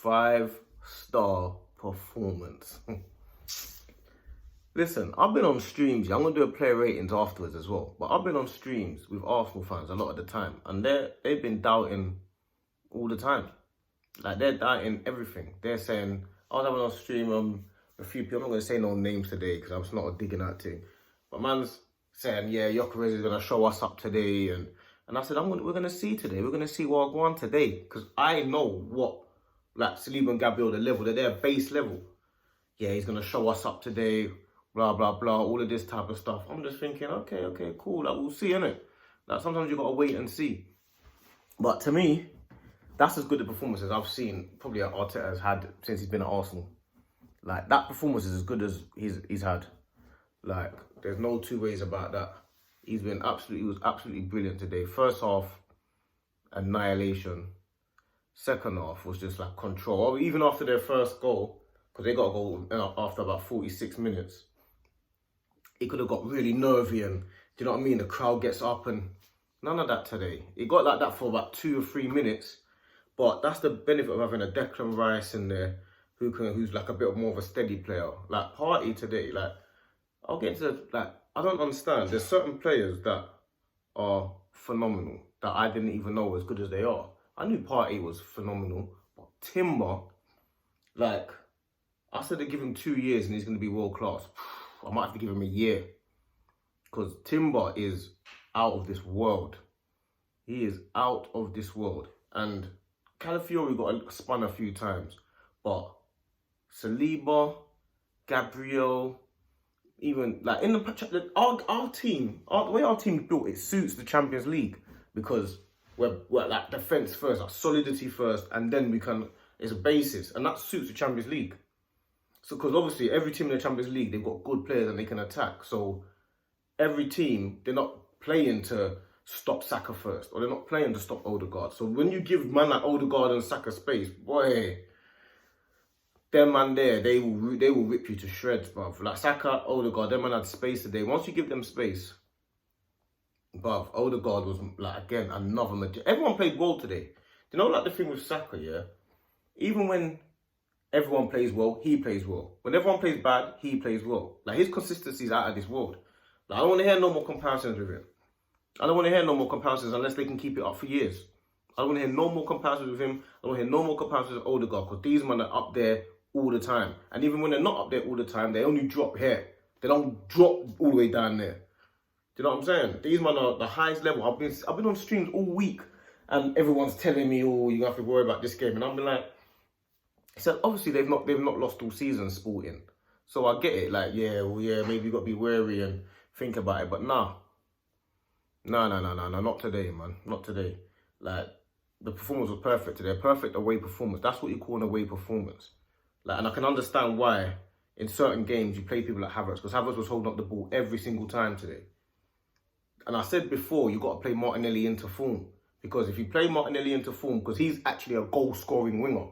5-star performance. Listen, I've been on streams. I'm going to do a player ratings afterwards as well. But I've been on streams with Arsenal fans a lot of the time. And they've been doubting all the time. Like, they're doubting everything. They're saying, I was having on stream a few people. I'm not going to say no names today because I'm just not a digging out thing. But man's saying, yeah, Gyökeres is going to show us up today. And I said, we're going to see today. We're going to see what I go on today. Because I know what, like, Saliba and Gabriel, the level, they're their base level. Yeah, he's going to show us up today. Blah, blah, blah, all of this type of stuff. I'm just thinking, okay, cool. Like, we'll see, innit? Like, sometimes you got to wait and see. But to me, that's as good a performance as I've seen probably Arteta has had since he's been at Arsenal. Like, that performance is as good as he's had. Like, there's no two ways about that. He was absolutely brilliant today. First half, annihilation. Second half was just like control. Even after their first goal, because they got a goal after about 46 minutes. It could have got really nervy and, do you know what I mean? The crowd gets up and none of that today. It got like that for about 2 or 3 minutes. But that's the benefit of having a Declan Rice in there who's like a bit more of a steady player. Like, Partey today, like, I'll get into, like, I don't understand. There's certain players that are phenomenal that I didn't even know as good as they are. I knew Partey was phenomenal, but Timber, like, I said they give him 2 years and he's going to be world class. I might have to give him a year. Because Timber is out of this world. He is out of this world. And Calafiori got spun a few times. But Saliba, Gabriel, even like in our team, the way our team is built, it suits the Champions League. Because we're like defence first, like solidity first, and then it's a basis. And that suits the Champions League. So, because obviously every team in the Champions League, they've got good players and they can attack. So, every team, they're not playing to stop Saka first. Or they're not playing to stop Odegaard. So, when you give man like Odegaard and Saka space, boy, them man there, they will rip you to shreds, bruv. Like Saka, Odegaard, them man had space today. Once you give them space, bruv, Odegaard was, like, again, another magic. Everyone played well today. You know, like the thing with Saka, yeah? Even when everyone plays well, he plays well. When everyone plays bad, he plays well. Like, his consistency is out of this world. Like, I don't want to hear no more comparisons with him. I don't want to hear no more comparisons unless they can keep it up for years. I don't want to hear no more comparisons with him. I don't want to hear no more comparisons with Odegaard, because these men are up there all the time. And even when they're not up there all the time, they only drop here. They don't drop all the way down there. Do you know what I'm saying? These men are the highest level. I've been on streams all week and everyone's telling me, oh, you have to worry about this game. And I've been like, so obviously they've not lost all season Sporting. So I get it, like, maybe you got to be wary and think about it. But nah, not today, man. Not today. Like, the performance was perfect today. Perfect away performance. That's what you call an away performance. Like, and I can understand why in certain games you play people like Havertz, because Havertz was holding up the ball every single time today. And I said before, you got to play Martinelli into form. Because if you play Martinelli into form, because he's actually a goal-scoring winger.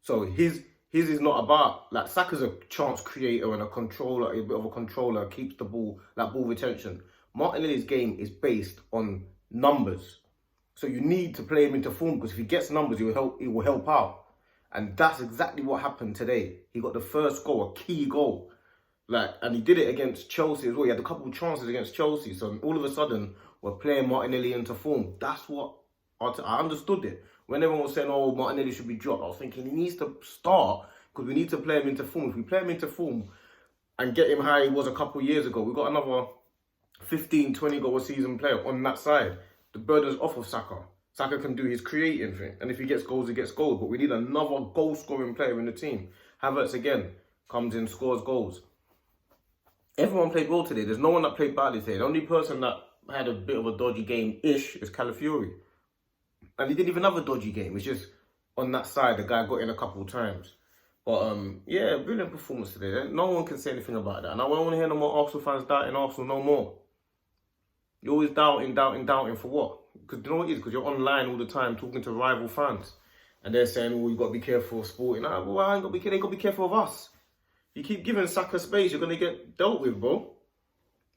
So his is not about, like, Saka's a chance creator and a controller, a bit of a controller, keeps the ball, like ball retention. Martinelli's game is based on numbers. So you need to play him into form, because if he gets numbers, it will help out. And that's exactly what happened today. He got the first goal, a key goal. Like, and he did it against Chelsea as well. He had a couple of chances against Chelsea. So all of a sudden, we're playing Martinelli into form. That's what I understood it. When everyone was saying, oh, Martinelli should be dropped, I was thinking he needs to start, because we need to play him into form. If we play him into form and get him how he was a couple of years ago, we've got another 15, 20 goal a season player on that side. The burden's off of Saka. Saka can do his creating thing. And if he gets goals, he gets goals. But we need another goal-scoring player in the team. Havertz, again, comes in, scores goals. Everyone played well today. There's no one that played badly today. The only person that had a bit of a dodgy game-ish is Calafiori. And he didn't even have a dodgy game. It's just on that side, the guy got in a couple of times. But, yeah, brilliant performance today. No one can say anything about that. And I don't want to hear no more Arsenal fans doubting Arsenal no more. You're always doubting for what? Because you know what it is? Because you're online all the time talking to rival fans. And they're saying, oh, you've got to be careful of Sporting. Nah, well, I ain't got to be careful. They got to be careful of us. You keep giving Saka space, you're going to get dealt with, bro.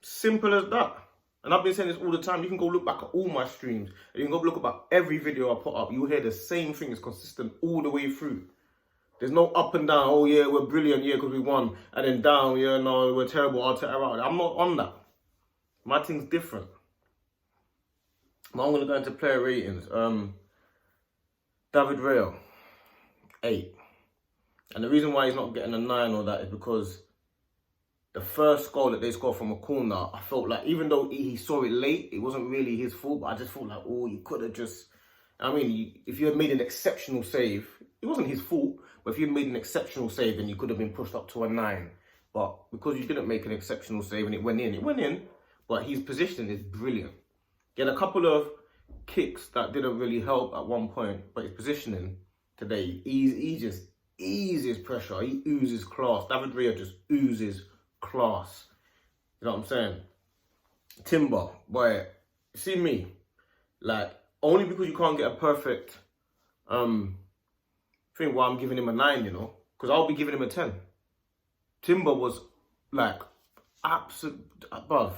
Simple as that. And I've been saying this all the time. You can go look back at all my streams. And you can go look at every video I put up. You'll hear the same thing. It's consistent all the way through. There's no up and down. Oh yeah, we're brilliant, yeah, because we won, and then down, yeah, no, we're terrible. I'll tear out. I'm not on that. My thing's different. But I'm gonna go into player ratings. David Raya, 8. And the reason why he's not getting a 9 or that is because the first goal that they scored from a corner, I felt like, even though he saw it late, it wasn't really his fault, but I just felt like, oh, you could have just, I mean, if you had made an exceptional save, it wasn't his fault, but if you had made an exceptional save, then you could have been pushed up to a 9. But because you didn't make an exceptional save and it went in, but his positioning is brilliant. He had a couple of kicks that didn't really help at one point, but his positioning today, he just eases pressure, he oozes class. David Raya just oozes class. You know what I'm saying? Timber, boy, see me, like, only because you can't get a perfect thing why I'm giving him a 9, you know, because I'll be giving him a 10. Timber was like absolute above.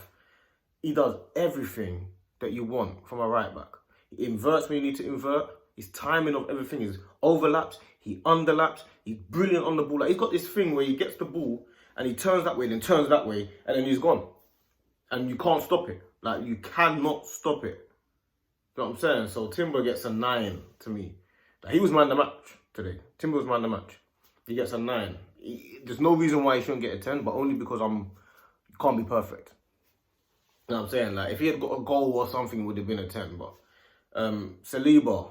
He does everything that you want from a right back. He inverts when you need to invert. His timing of everything is overlaps. He underlaps. He's brilliant on the ball. Like, he's got this thing where he gets the ball and he turns that way, then turns that way, and then he's gone. And you can't stop it. Like, you cannot stop it. You know what I'm saying? So Timber gets a 9 to me. Like, he was man of the match today. Timber was man of the match. He gets a 9. There's no reason why he shouldn't get a 10, but only because you can't be perfect. You know what I'm saying? Like, if he had got a goal or something, it would have been a 10. But Saliba,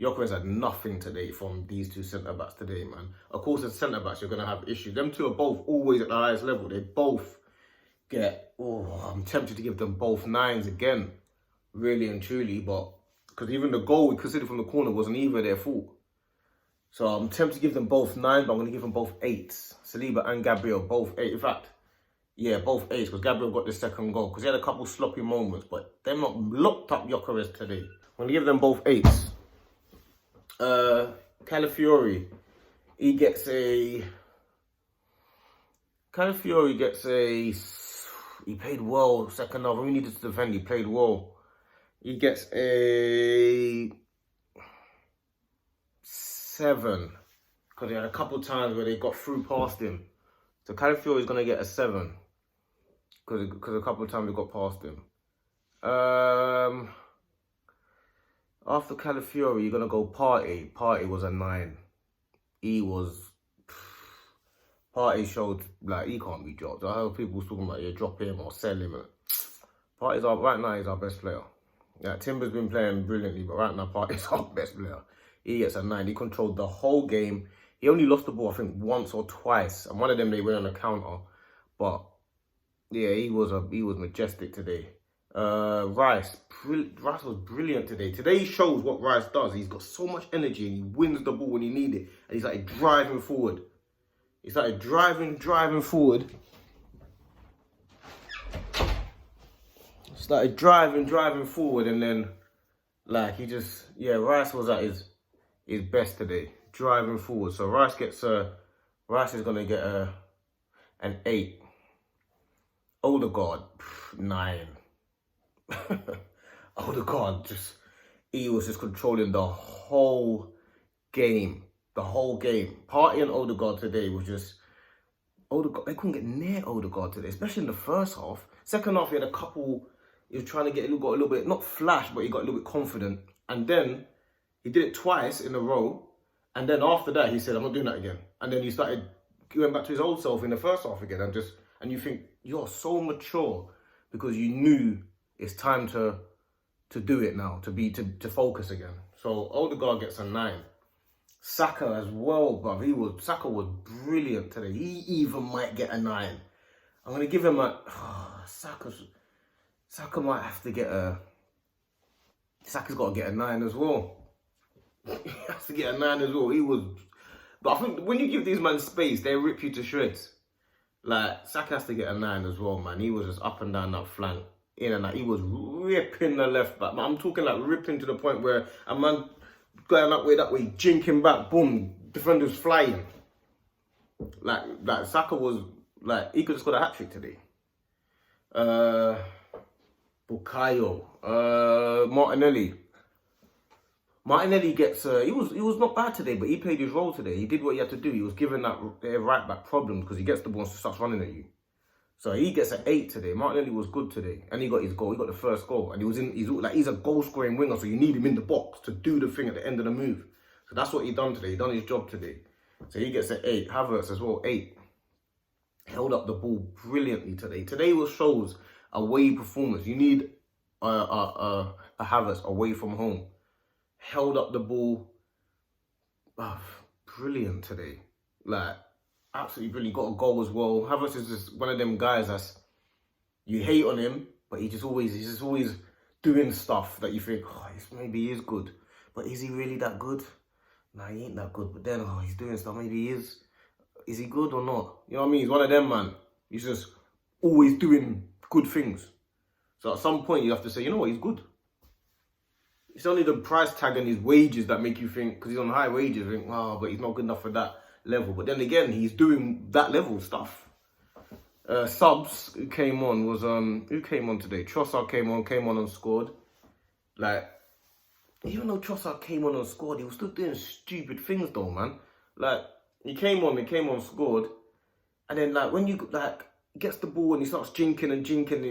Gyökeres had nothing today from these two centre-backs today, man. Of course, as centre-backs, you're going to have issues. Them two are both always at the highest level. They both get, I'm tempted to give them both 9s again, really and truly. But because even the goal we considered from the corner wasn't either their fault. So I'm tempted to give them both 9, but I'm going to give them both 8s. Saliba and Gabriel, both 8. In fact, yeah, both 8s, because Gabriel got the second goal. Because he had a couple sloppy moments, but they're not locked up Gyökeres today. I'm going to give them both 8s. Calafiori, he gets a... Calafiori gets a... He played well second half. We needed to defend. He played well. He gets a 7. Because he had a couple of times where they got through past him. So Calafiori is going to get a 7. Because a couple of times we got past him. After Calafiori, you're going to go Partey. Partey was a 9. Partey showed, like, he can't be dropped. I heard people talking about, yeah, drop him or sell him. Partey's right now, he's our best player. Yeah, Timber's been playing brilliantly, but right now, Partey's our best player. He gets a 9. He controlled the whole game. He only lost the ball, I think, once or twice. And one of them, they went on a counter. But, yeah, he was majestic today. Rice was brilliant today. Today shows what Rice does. He's got so much energy and he wins the ball when he needs it. And he's like driving forward. He started driving forward. Started driving forward, and then, like, he just, yeah, Rice was at his best today, driving forward. So Rice is gonna get an 8. Odegaard, 9. Odegaard he was just controlling the whole game. Partey and Odegaard today was just, they couldn't get near Odegaard today, especially in the first half. Second half, he had a couple, he was trying to got a little bit, not flash, but he got a little bit confident. And then he did it twice in a row. And then after that, he said, I'm not doing that again. And then he went back to his old self in the first half again. And you think, you're so mature because you knew it's time to do it now, to focus again. So Odegaard gets a 9. Saka as well, bruv. Saka was brilliant today. He even might get a 9. I'm gonna give him Saka might have to get Saka's got to get a 9 as well. He has to get a 9 as well. But I think when you give these men space, they rip you to shreds. Like, Saka has to get a 9 as well, man. He was just up and down that flank, in and out. He was ripping the left back. Man, I'm talking like ripping to the point where a man going that way, jinking back, boom, defenders flying. Like Saka was, like, he could have scored a hat-trick today. Bukayo, Martinelli. Martinelli gets, he was not bad today, but he played his role today. He did what he had to do. He was given that right back problems because he gets the ball and starts running at you. So he gets an 8 today. Martinelli was good today, and he got his goal. He got the first goal, and he's a goal scoring winger, so you need him in the box to do the thing at the end of the move. So that's what he done today. He done his job today. So he gets an 8. Havertz as well, 8. Held up the ball brilliantly today. Today was shows away performance. You need a Havertz away from home. Held up the ball. Oh, brilliant today. Like, absolutely brilliant. Got a goal as well. Havertz is just one of them guys that's, you hate on him, but he's just always doing stuff that you think, oh, maybe he is good. But is he really that good? Nah, he ain't that good. But then, oh, he's doing stuff. Maybe he is. Is he good or not? You know what I mean? He's one of them, man. He's just always doing good things. So at some point, you have to say, you know what? He's good. It's only the price tag and his wages that make you think, because he's on high wages, think, oh, but he's not good enough for that level. But then again, he's doing that level stuff. Subs who came on was, who came on today? Trossard came on and scored. Like, even though Trossard came on and scored, he was still doing stupid things though, man. Like, he came on, scored. And then, like, when you, like, gets the ball and he starts jinking,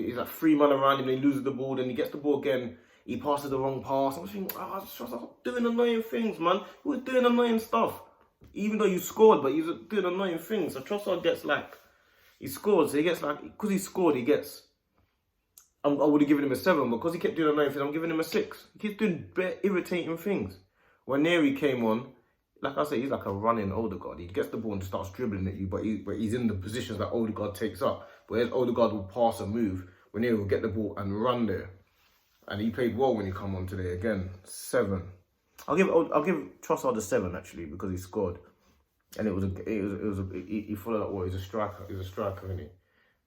he's like 3 man around him and he loses the ball, then he gets the ball again. He passes the wrong pass. I was thinking, oh, Trossard doing annoying things, man. He was doing annoying stuff. Even though you scored, but he was doing annoying things. So Trossard gets like, he scored, so he gets like, because he scored, he gets, I would have given him a 7, but because he kept doing annoying things, I'm giving him a 6. He keeps doing irritating things. When Neri came on, like I said, he's like a running Odegaard. He gets the ball and starts dribbling at you, but he's in the positions that Odegaard takes up. Whereas Odegaard will pass and move, when Neri will get the ball and run there. And he played well when he come on today. Again, 7. I'll give Trossard a 7 actually because he scored, and he followed up well. He's a striker. He's a striker, isn't he?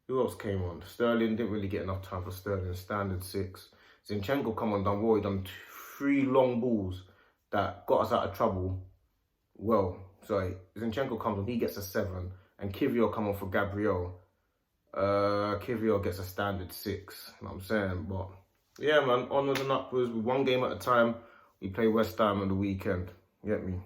Who else came on? Sterling didn't really get enough time for Sterling. Standard 6. Zinchenko come on, done well. He done 3 long balls that got us out of trouble. Well, sorry. Zinchenko comes on. He gets a 7, and Kivior come on for Gabriel. Kivior gets a standard 6. You know what I'm saying? But yeah, man, onwards and upwards. With 1 game at a time. We play West Ham on the weekend. You get me?